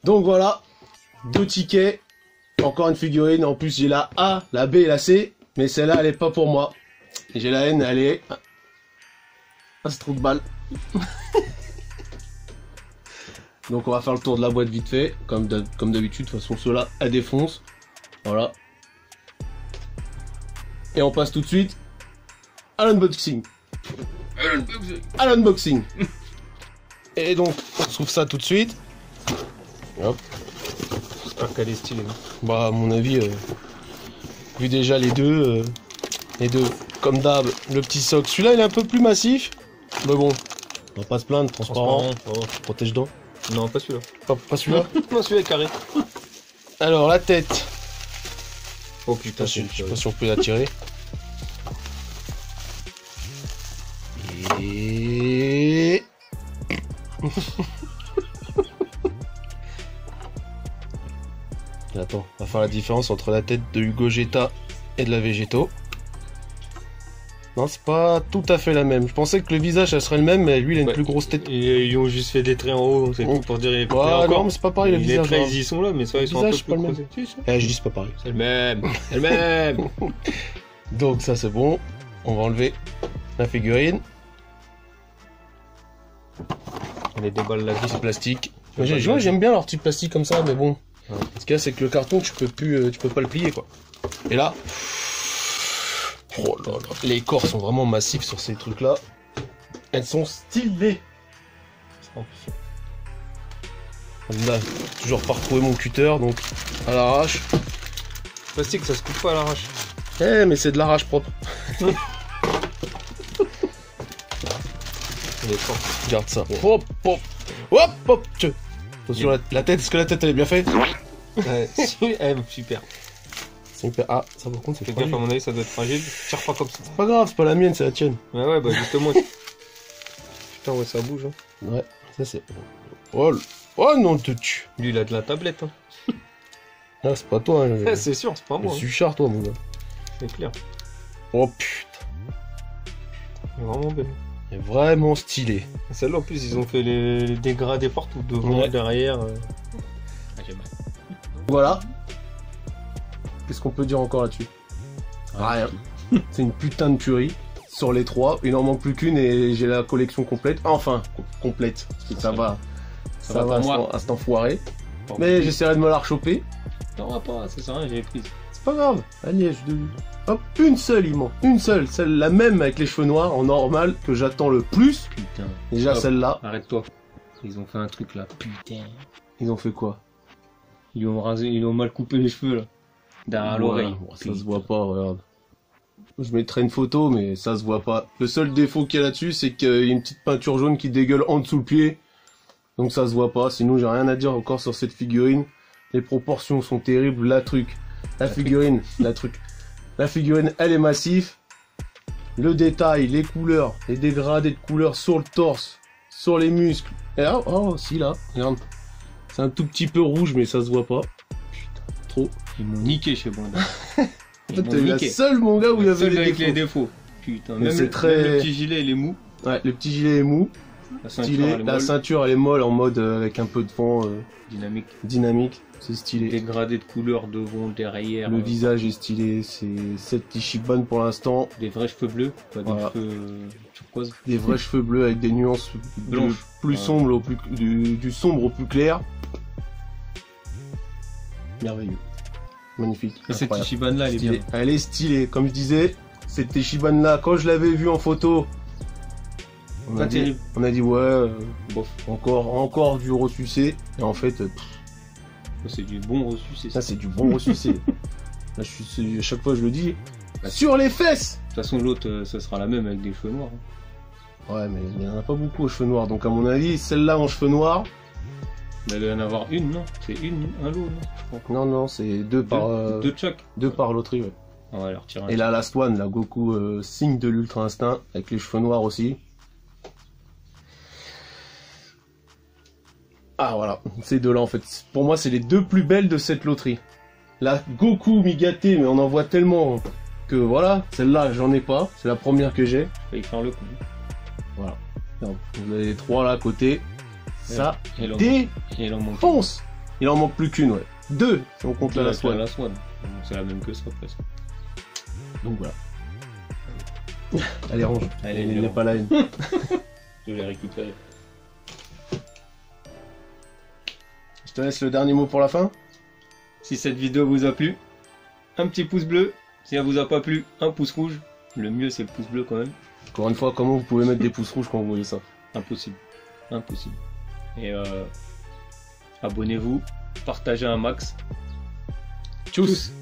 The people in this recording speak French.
Donc voilà, 2 tickets, encore une figurine. En plus j'ai la A, la B et la C, mais celle-là elle est pas pour moi. J'ai la N, elle est... Ah, c'est trop de balles. Donc on va faire le tour de la boîte vite fait, comme d'habitude. De toute façon ceux-là, elle défonce. Voilà. Et on passe tout de suite à l'unboxing. À l'unboxing. Et donc on trouve ça tout de suite. Hop. J'espère qu'elle est stylée. Bah à mon avis, vu déjà les deux, comme d'hab, le petit socle. Celui-là il est un peu plus massif, mais bon, on va pas se plaindre, transparent. Protège dents. Non, pas celui-là. Pas celui-là. Non, celui-là est carré. Alors la tête. Oh putain, Je sais pas si on peut la tirer. Et... Attends, on va faire la différence entre la tête de Hugo Jetta et de la Végéto. Non, c'est pas tout à fait la même. Je pensais que le visage, ça serait le même, mais lui, il a une plus grosse tête. Et ils ont juste fait des traits en haut, c'est tout pour dire. Ouais, non, mais c'est pas pareil, le visage. Les traits, ils y sont là, mais ça, ils sont un peu plus creusés. Eh, je dis, c'est pas pareil. C'est le même. C'est le même. Donc, ça, c'est bon. On va enlever la figurine. On est des balles là. C'est plastique. J'aime bien leur petit plastique comme ça, mais bon. Ouais. Ce qu'il y a, c'est que le carton, tu peux pas le plier, quoi. Et là, oh là là, les corps sont vraiment massifs sur ces trucs-là. Elles sont stylées. Là, toujours pas retrouvé mon cutter, donc à l'arrache. Plastique, ça se coupe pas à l'arrache. Eh, mais c'est de l'arrache propre. Regarde ça. Hop, hop, hop, hop. Attention, la tête, est-ce que la tête elle est bien faite? Ouais, super. Super. Ah, ça par contre, c'est fragile. À mon avis, ça doit être fragile. Tire pas comme ça. C'est pas grave, c'est pas la mienne, c'est la tienne. Ouais, bah justement. Putain, ouais, ça bouge. Hein. Ouais, ça c'est. Oh non, te tue. Lui, il a de la tablette. Hein. Ah, c'est pas toi. Hein, c'est sûr, c'est pas moi. Je suis char, toi, mon gars. C'est clair. Oh putain. Il est vraiment belle. Il est vraiment stylé. Celle-là, en plus, ils ont fait les dégradés partout, devant, derrière. Voilà. Qu'est-ce qu'on peut dire encore là-dessus? Rien. C'est une putain de tuerie. Sur les trois, il en manque plus qu'une et j'ai la collection complète. Enfin, complète. Parce que ça va à cet enfoiré. Mais j'essaierai de me la rechoper. Non, va pas, ça sert à rien, j'avais prise. C'est pas grave. Agnès, hop, une seule, il manque. Une seule. Celle la même avec les cheveux noirs en normal que j'attends le plus. Putain. Déjà celle-là. Arrête-toi. Ils ont fait un truc là. Putain. Ils ont fait quoi? Ils ont rasé, ils ont mal coupé les cheveux là. Derrière l'oreille. Ça se voit pas, regarde. Je mettrai une photo, mais ça se voit pas. Le seul défaut qu'il y a là-dessus, c'est qu'il y a une petite peinture jaune qui dégueule en dessous le pied. Donc ça se voit pas. Sinon, j'ai rien à dire encore sur cette figurine. Les proportions sont terribles. La figurine, la figurine, elle est massive. Le détail, les couleurs, les dégradés de couleurs sur le torse, sur les muscles. Et là, oh, si là, regarde. C'est un tout petit peu rouge, mais ça se voit pas. Putain, trop. Ils m'ont niqué chez moi. En fait, t'es la seule, mon gars, où il y avait les défauts. Putain, même le petit gilet, il est mou. Ouais, le petit gilet est mou. La ceinture, elle est molle en mode avec un peu de vent dynamique. C'est stylé. Dégradé de couleurs devant, derrière. Le visage est stylé. C'est cette Ichiban pour l'instant. Des vrais cheveux bleus, pas des cheveux turquoise. Des vrais cheveux bleus avec des nuances blanches, plus sombres, du sombre au plus clair. Merveilleux. Magnifique. Et cette Ichiban là, elle est bien. Elle est stylée. Comme je disais, cette Ichiban là, quand je l'avais vue en photo, on a dit ouais, bof, encore du ressucé. Et en fait, c'est du bon ressucé. Ça, c'est du bon ressucé. Là, à chaque fois, je le dis. Sur les fesses! De toute façon, l'autre, ça sera la même avec des cheveux noirs. Ouais, mais il n'y en a pas beaucoup aux cheveux noirs. Donc, à mon avis, celle-là en cheveux noirs. Il doit y en avoir une, non? C'est un lot, non? Je crois. Non, c'est deux par. Deux de chaque? Deux par loterie, ouais. On va leur tirer un. Et la Last One, la Goku signe de l'Ultra Instinct, avec les cheveux noirs aussi. Ah voilà, ces deux-là en fait. Pour moi, c'est les deux plus belles de cette loterie. La Goku Migate, mais on en voit tellement que voilà, celle-là, j'en ai pas. C'est la première que j'ai. Je vais y faire le coup. Voilà. Donc, vous avez les trois là à côté. Ça défonce. Il en manque plus qu'une, ouais. 2, si on compte la Last One. La Swan. Donc, c'est la même que ça, presque. Donc voilà. Allez, range. Allez, il je n'est range. pas la haine. Je vais les récupérer. Je te laisse le dernier mot pour la fin. Si cette vidéo vous a plu, un petit pouce bleu. Si elle vous a pas plu, un pouce rouge. Le mieux, c'est le pouce bleu quand même. Encore une fois, comment vous pouvez mettre des pouces rouges quand vous voyez ça? Impossible. Impossible. Et abonnez-vous. Partagez un max. Tchuss.